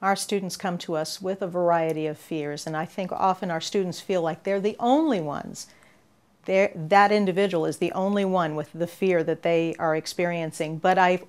our students come to us with a variety of fears, and I think often our students feel like they're the only ones. That individual is the only one with the fear that they are experiencing, but I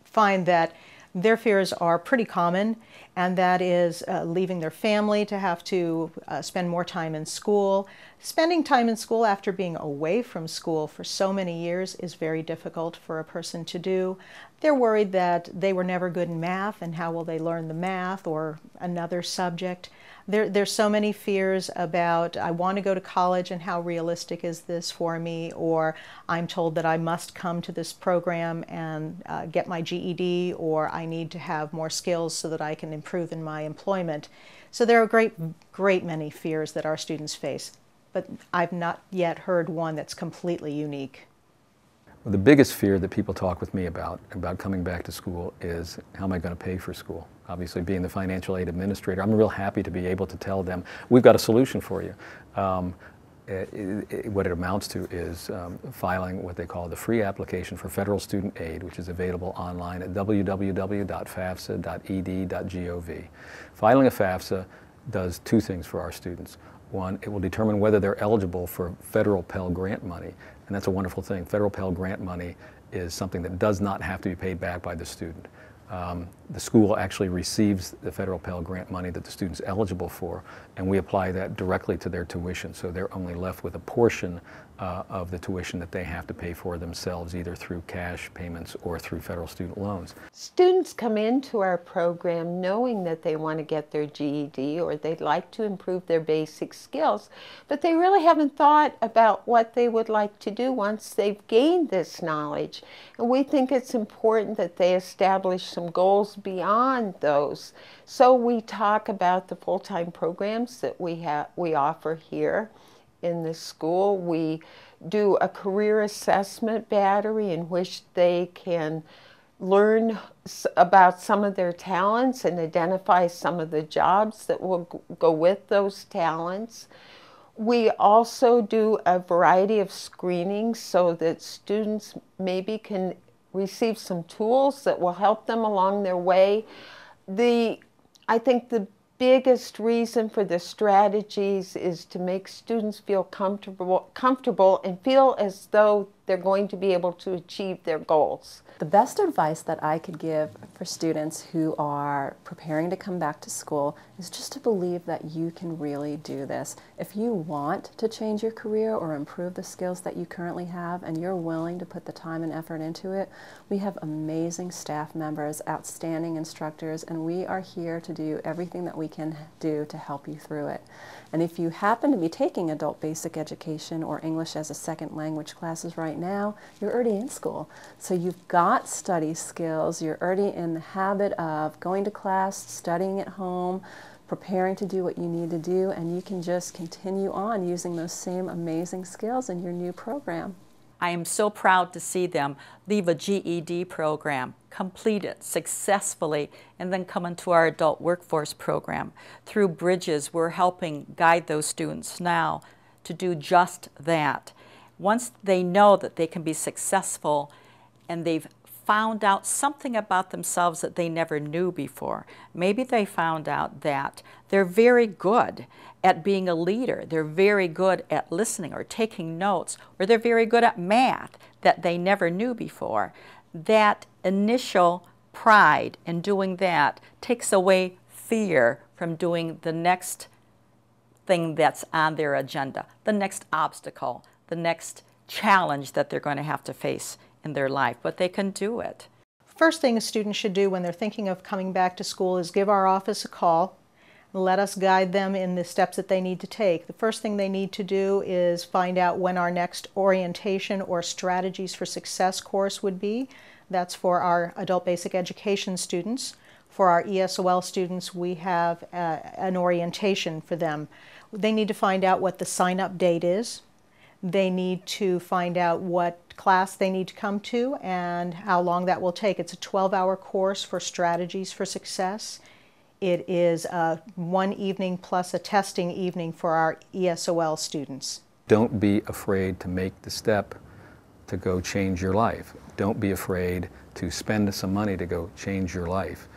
find that their fears are pretty common, and that is leaving their family to have to spend more time in school. Spending time in school after being away from school for so many years is very difficult for a person to do. They're worried that they were never good in math, and how will they learn the math or another subject. There's so many fears about, I want to go to college and how realistic is this for me, or I'm told that I must come to this program and get my GED, or I need to have more skills so that I can improve in my employment. So there are a great many fears that our students face, but I've not yet heard one that's completely unique. Well, the biggest fear that people talk with me about coming back to school is, how am I going to pay for school? Obviously, being the financial aid administrator, I'm real happy to be able to tell them, we've got a solution for you. What it amounts to is filing what they call the free application for federal student aid, which is available online at www.fafsa.ed.gov. Filing a FAFSA does two things for our students. One, it will determine whether they're eligible for federal Pell Grant money, and that's a wonderful thing. Federal Pell Grant money is something that does not have to be paid back by the student. The school actually receives the federal Pell Grant money that the student's eligible for, and we apply that directly to their tuition, so they're only left with a portion of the tuition that they have to pay for themselves, either through cash payments or through federal student loans. Students come into our program knowing that they want to get their GED or they'd like to improve their basic skills, but they really haven't thought about what they would like to do once they've gained this knowledge. And we think it's important that they establish some goals beyond those. So we talk about the full-time programs that we offer here in the school. We do a career assessment battery in which they can learn about some of their talents and identify some of the jobs that will go with those talents. We also do a variety of screenings so that students maybe can receive some tools that will help them along their way. I think the biggest reason for the strategies is to make students feel comfortable and feel as though they're going to be able to achieve their goals. The best advice that I could give for students who are preparing to come back to school is just to believe that you can really do this. If you want to change your career or improve the skills that you currently have and you're willing to put the time and effort into it, we have amazing staff members, outstanding instructors, and we are here to do everything that we can do to help you through it. And if you happen to be taking adult basic education or English as a second language classes right now, you're already in school. So you've got study skills, you're already in the habit of going to class, studying at home, preparing to do what you need to do, and you can just continue on using those same amazing skills in your new program. I am so proud to see them leave a GED program, complete it successfully, and then come into our adult workforce program. Through Bridges, we're helping guide those students now to do just that. Once they know that they can be successful and they've found out something about themselves that they never knew before. Maybe they found out that they're very good at being a leader, they're very good at listening or taking notes, or they're very good at math that they never knew before. That initial pride in doing that takes away fear from doing the next thing that's on their agenda, the next obstacle, the next challenge that they're going to have to face in their life, but they can do it. First thing a student should do when they're thinking of coming back to school is give our office a call. Let us guide them in the steps that they need to take. The first thing they need to do is find out when our next orientation or strategies for success course would be. That's for our adult basic education students. For our ESOL students, we have an orientation for them. They need to find out what the sign-up date is. They need to find out what class they need to come to and how long that will take. It's a 12-hour course for strategies for success. It is one evening plus a testing evening for our ESOL students. Don't be afraid to make the step to go change your life. Don't be afraid to spend some money to go change your life.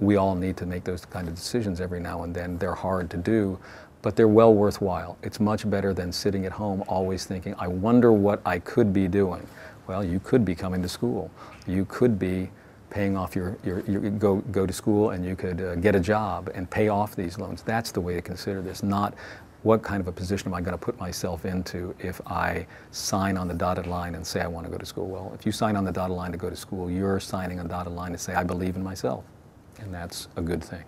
We all need to make those kind of decisions every now and then. They're hard to do, but they're well worthwhile. It's much better than sitting at home always thinking, I wonder what I could be doing. Well, you could be coming to school. You could be paying off go to school, and you could get a job and pay off these loans. That's the way to consider this, not what kind of a position am I going to put myself into if I sign on the dotted line and say I want to go to school. Well, if you sign on the dotted line to go to school, you're signing on the dotted line to say I believe in myself, and that's a good thing.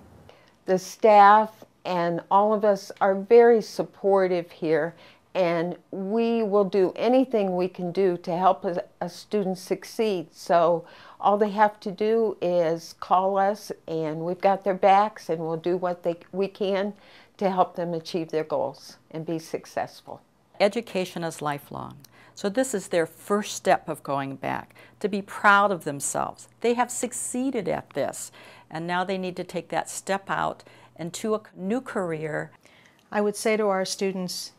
The staff and all of us are very supportive here, and we will do anything we can do to help a student succeed. So all they have to do is call us, and we've got their backs, and we'll do what we can to help them achieve their goals and be successful. Education is lifelong. So this is their first step of going back, to be proud of themselves. They have succeeded at this, and now they need to take that step out into a new career. I would say to our students,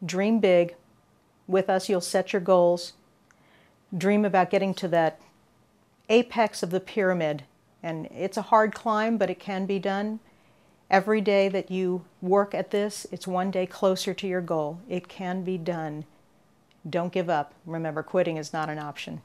dream big. With us, you'll set your goals. Dream about getting to that apex of the pyramid. And it's a hard climb, but it can be done. Every day that you work at this, it's one day closer to your goal. It can be done. Don't give up. Remember, quitting is not an option.